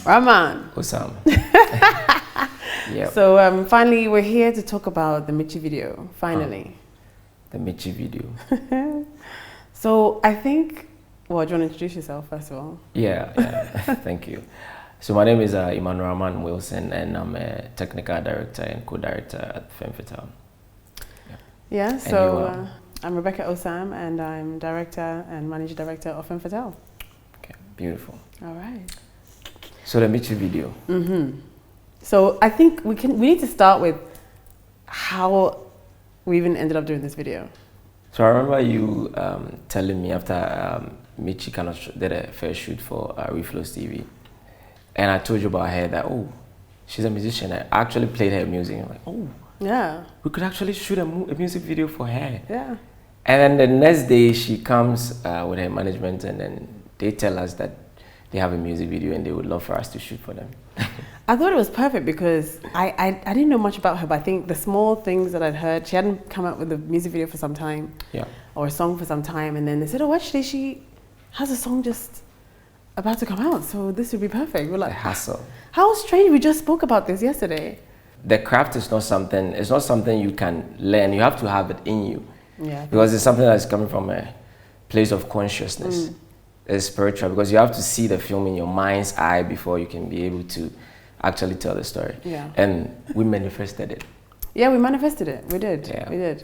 Raman. Osam. Yep. So finally, we're here to talk about the Michy video. Finally. The Michy video. So I think, well, do you want to introduce yourself first of all? Yeah. Thank you. So my name is Emmanuel Raman Wilson, and I'm a technical director and co-director at Femme Fatale. Yeah. So I'm Rebecca Osam, and I'm director and managing director of Femme Fatale. Okay. Beautiful. All right. So the Michy video. So I think we need to start with how we even ended up doing this video. So I remember you telling me after Michy kind of did a first shoot for Reflows TV, and I told you about her that, oh, she's a musician. I actually played her music. I'm like, oh, yeah, we could actually shoot a music video for her. Yeah. And then the next day she comes with her management, and then they tell us that they have a music video and they would love for us to shoot for them. I thought it was perfect because I didn't know much about her, but I think the small things that I'd heard, she hadn't come out with a music video for some time, or a song for some time, and then they said, oh, actually she has a song just about to come out, so this would be perfect. We're like, the hassle. How strange, we just spoke about this yesterday. The craft is not something you can learn, you have to have it in you. Yeah. Because it's something that's coming from a place of consciousness. It's spiritual, because you have to see the film in your mind's eye before you can be able to actually tell the story. Yeah. And we manifested it. Yeah, we manifested it. We did. Yeah. We did.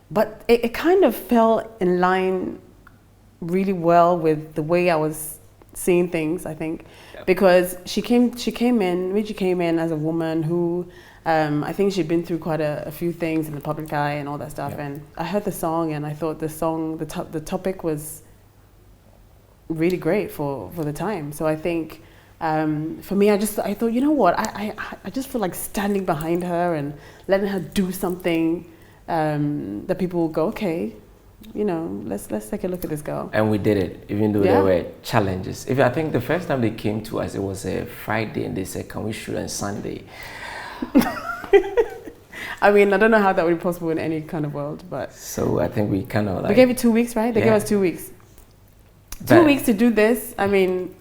But it kind of fell in line really well with the way I was seeing things, I think. Yep. Because Michy came in as a woman who I think she'd been through quite a few things in the public eye and all that stuff. Yep. And I heard the song and I thought the topic was really great for the time. So I think for me, I thought, you know what, I just feel like standing behind her and letting her do something that people will go, okay, you know, let's take a look at this girl. And we did it, even though there were challenges. I think the first time they came to us, it was a Friday, and they said, can we shoot on Sunday? I mean, I don't know how that would be possible in any kind of world, but... So I think we kind of like... We gave it 2 weeks, right? They gave us 2 weeks. 2 weeks to do this. I mean,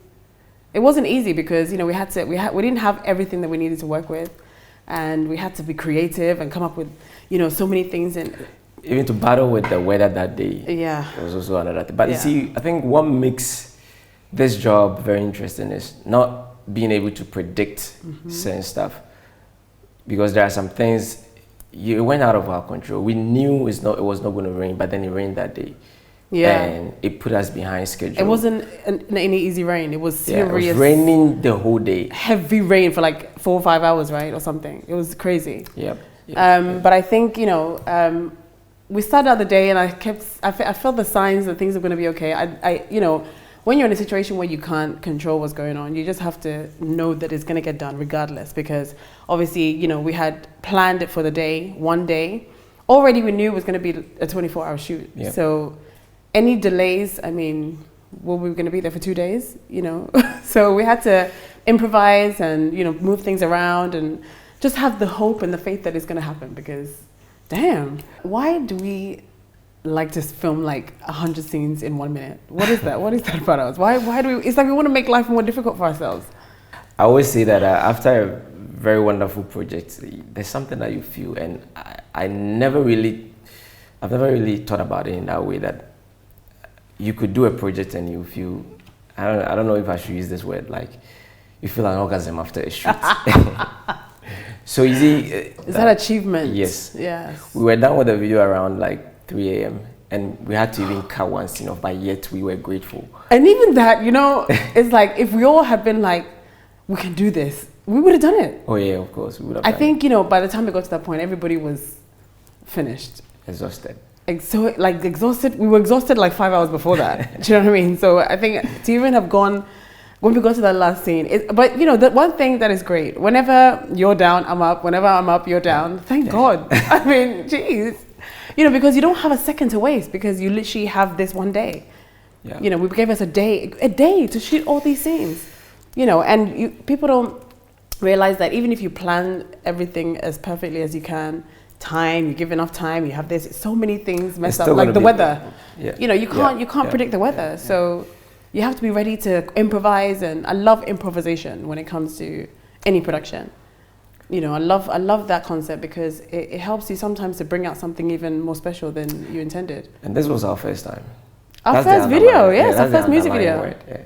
it wasn't easy because, you know, we didn't have everything that we needed to work with, and we had to be creative and come up with, you know, so many things. And even to battle with the weather that day. Yeah. It was also another thing. But you see, I think what makes this job very interesting is not being able to predict certain stuff, because there are some things it went out of our control. We knew it was not going to rain, but then it rained that day. Yeah. And it put us behind schedule. It wasn't any easy rain. It was serious. It was raining the whole day. Heavy rain for like 4 or 5 hours, right? Or something. It was crazy. Yep. But I think, you know, we started out the day and I felt the signs that things are going to be okay. You know, when you're in a situation where you can't control what's going on, you just have to know that it's going to get done regardless, because obviously, you know, we had planned it for the day, one day. Already we knew it was going to be a 24-hour shoot. Yep. So any delays, I mean, we were going to be there for 2 days, you know. So we had to improvise and, you know, move things around and just have the hope and the faith that it's going to happen, because, damn, why do we like to film like 100 scenes in 1 minute? What is that? What is that about us? Why do we, it's like we want to make life more difficult for ourselves. I always say that after a very wonderful project, there's something that you feel, and I've never really thought about it in that way, that you could do a project and you feel, I don't know if I should use this word, like you feel an orgasm after a shoot. So you see, is that achievement? Yes. Yes. We were done with the video around like 3 a.m. and we had to even cut one scene off, but yet we were grateful. And even that, you know, it's like if we all had been like, we can do this, we would have done it. Oh yeah, of course, we would have. I think, you know, by the time we got to that point, everybody was finished, exhausted. So like exhausted, we were exhausted like 5 hours before that. Do you know what I mean? So I think to even have gone, when we got to that last scene, but you know, the one thing that is great, whenever you're down, I'm up, whenever I'm up, you're down. Thank God. I mean, geez. You know, because you don't have a second to waste, because you literally have this one day. Yeah. You know, we gave us a day to shoot all these scenes. You know, and people don't realize that even if you plan everything as perfectly as you can, you give enough time, you have this, so many things mess up, like the weather. Yeah. You know, you can't predict the weather. Yeah. So you have to be ready to improvise, and I love improvisation when it comes to any production. You know, I love that concept because it helps you sometimes to bring out something even more special than you intended. And this was our first time. Our first video, yes, our first music video. Word, yeah.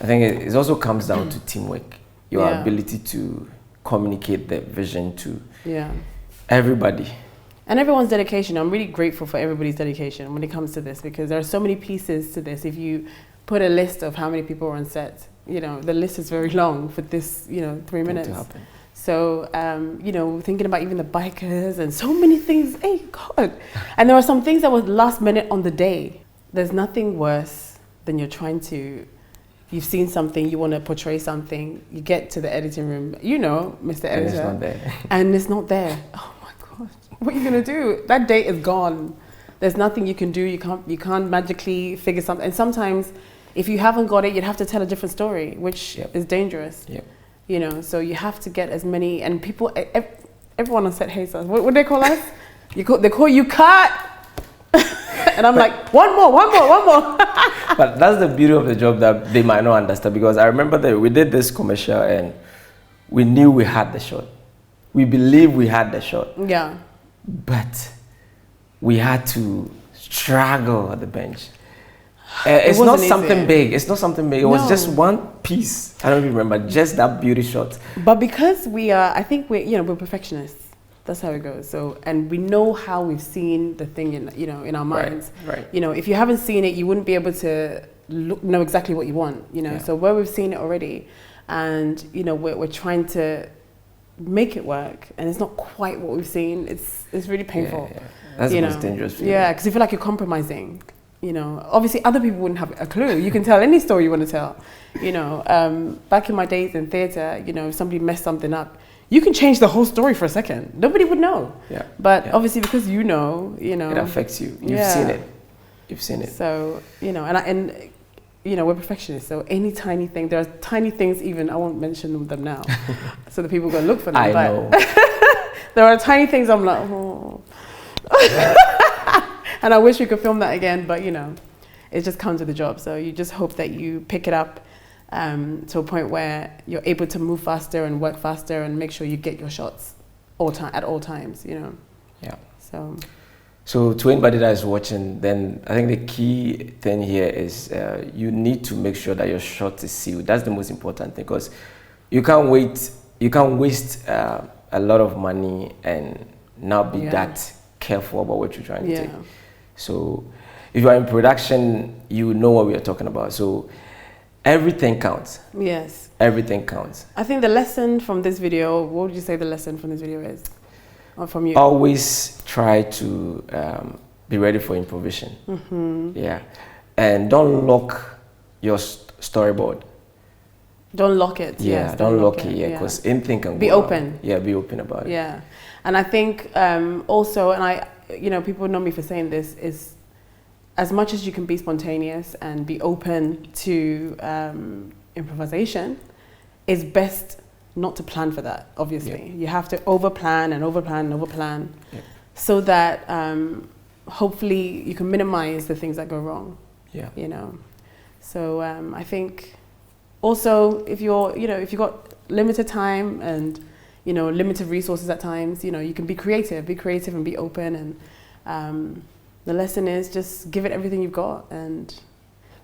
I think it also comes down to teamwork, your ability to communicate the vision to everybody. And everyone's dedication. I'm really grateful for everybody's dedication when it comes to this, because there are so many pieces to this. If you put a list of how many people are on set, you know, the list is very long for this, you know, 3 minutes. So, you know, thinking about even the bikers and so many things, hey, God. And there are some things that were last minute on the day. There's nothing worse than you've seen something, you want to portray something, you get to the editing room, you know, Mr. Editor. And it's not there. And it's not there. Oh my God, what are you going to do? That date is gone. There's nothing you can do. You can't magically figure something. And sometimes, if you haven't got it, you'd have to tell a different story, which is dangerous. You know, so you have to get as many, and people, everyone on set hates us. What do they call us? They call you cut. And I'm like, one more. But that's the beauty of the job that they might not understand, because I remember that we did this commercial and we knew we had the shot. We believed we had the shot. Yeah. But we had to struggle at the bench. It's not something big. It's not something big. It was just one piece. I don't even remember, just that beauty shot. But because I think we're perfectionists. That's how it goes. So, and we know how we've seen the thing in our minds. Right. You know, if you haven't seen it, you wouldn't be able to know exactly what you want. You know, so where we've seen it already, and you know, we're trying to make it work, and it's not quite what we've seen. It's really painful. That's the most dangerous feeling. Yeah, because you feel like you're compromising. You know, obviously other people wouldn't have a clue. You can tell any story you want to tell. You know, back in my days in theatre, you know, if somebody messed something up, you can change the whole story for a second. Nobody would know. But obviously because you know, it affects you. You've seen it. You've seen it. So, you know, and you know, we're perfectionists. So any tiny thing, there are tiny things even, I won't mention them now, so the people go look for them. I know. There are tiny things I'm like, oh. And I wish we could film that again, but you know, it just comes with the job. So you just hope that you pick it up to a point where you're able to move faster and work faster and make sure you get your shots at all times, you know. Yeah. So to anybody that is watching, then I think the key thing here is you need to make sure that your shot is sealed. That's the most important thing, because you can't waste a lot of money and not be that careful about what you're trying to take. So if you are in production, you know what we are talking about. So everything counts. Yes. Everything counts. I think the lesson from this video, what would you say the lesson from this video is? Or from you? Always try to be ready for improvisation. Yeah. And don't lock your storyboard. Don't lock it. Yeah, don't lock it, because anything can go Be open. wrong. Yeah, be open about it. Yeah. And I think also, and you know, people know me for saying this, is as much as you can be spontaneous and be open to improvisation, it's best not to plan for that, obviously. You have to overplan and overplan so that hopefully you can minimize the things that go wrong. Yeah. You know. So I think also if you've got limited time and you know, limited resources at times, you know, you can be creative and be open. And the lesson is just give it everything you've got and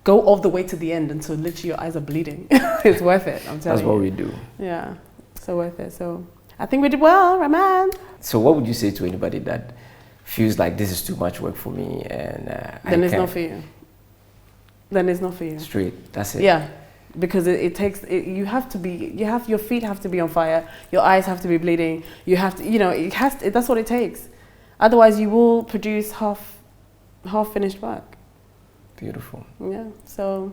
go all the way to the end until literally your eyes are bleeding. It's worth it, I'm telling you. That's what we do. Yeah, so worth it. So I think we did well, Raman. So what would you say to anybody that feels like this is too much work for me and then it's not for you. Then it's not for you. Straight, that's it. Yeah. Because your feet have to be on fire, your eyes have to be bleeding, you have to, you know, that's what it takes. Otherwise you will produce half finished work. Beautiful. Yeah, so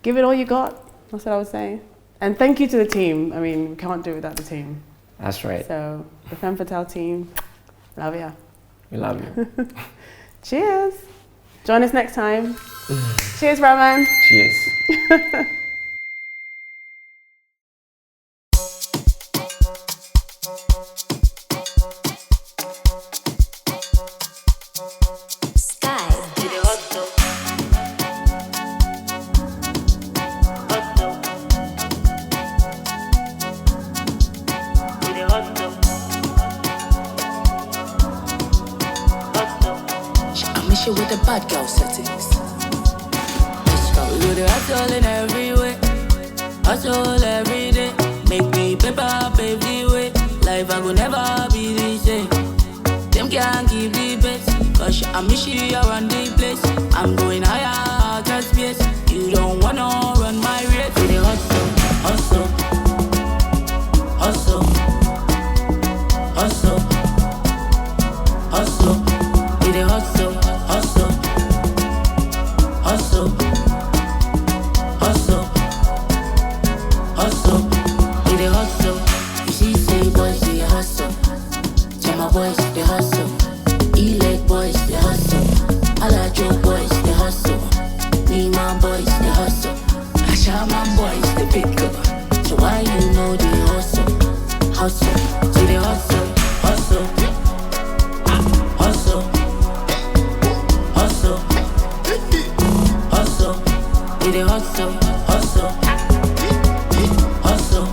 give it all you got, that's what I would say. And thank you to the team. I mean, we can't do it without the team. That's right. So the Femme Fatale team, love ya. We love you. Cheers. Join us next time. Cheers, Raman. Cheers. Michy with the bad girl settings. Let's go. We do the hustle in every way. Hustle every day. Make me paper, pave the way. Life I will never be the same. Them can't keep the pace. Cause I'm Michy around the place. I'm going higher, outer space. You don't wanna run my race. We the hustle, hustle, hustle, hustle, hustle. We the hustle, hustle, hustle, hustle, hustle. We the hustle. You see, say boys they hustle. Tell my boys they hustle. E-leg boys they hustle. Alajo boys they hustle. Me my boys they hustle. Shaman boys they pick up. So why you know they hustle? Hustle. See they hustle, hustle, hustle, hustle, hustle. See they hustle, hustle, hustle,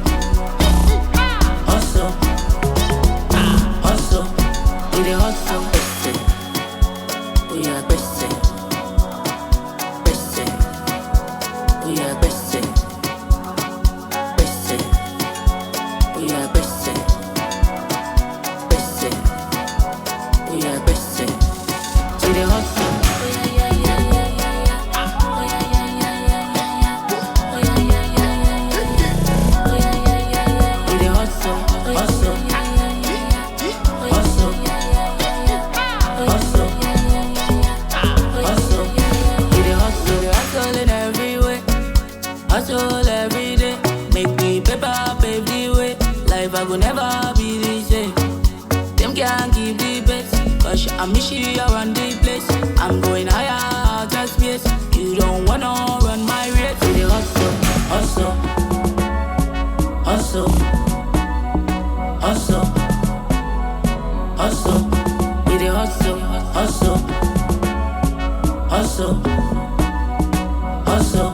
hustle, hustle. See they hustle. We are best. Best. We are best. Best. We are best. Best. We are best. See the hustle. Hustle every day, make me paper, pave the way. Life I will never be the same. Them can't keep the pace. Cause I'm Michy around the place. I'm going higher, outer space. You don't wanna run my race. We the hustle, hustle, hustle, hustle, hustle, hustle. We the hustle, hustle, hustle, hustle,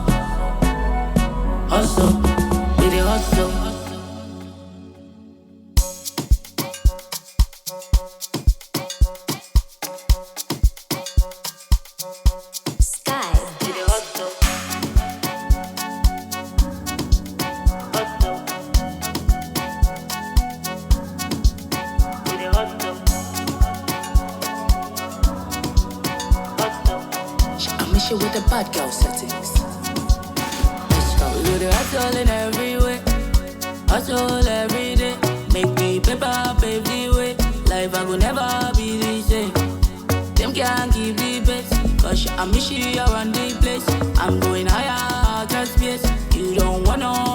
hustle. We the hustle, hustle, hustle, hustle, hustle. We the hustle, hustle, hustle, hustle, hustle. I'm Michy around the place. I'm going higher, outer space. You don't wanna run my race. We the hustle, hustle, hustle, hustle, hustle. We the hustle, hustle, hustle, hustle, hustle. We the hustle. With the bad girl settings. Let's go. We do the hustle in every way. Hustle every day. Make me paper, pave the way. Life I will never be the same. Them can't keep the pace. Cause I'm Michy around the place. I'm going higher, outer space. You don't wanna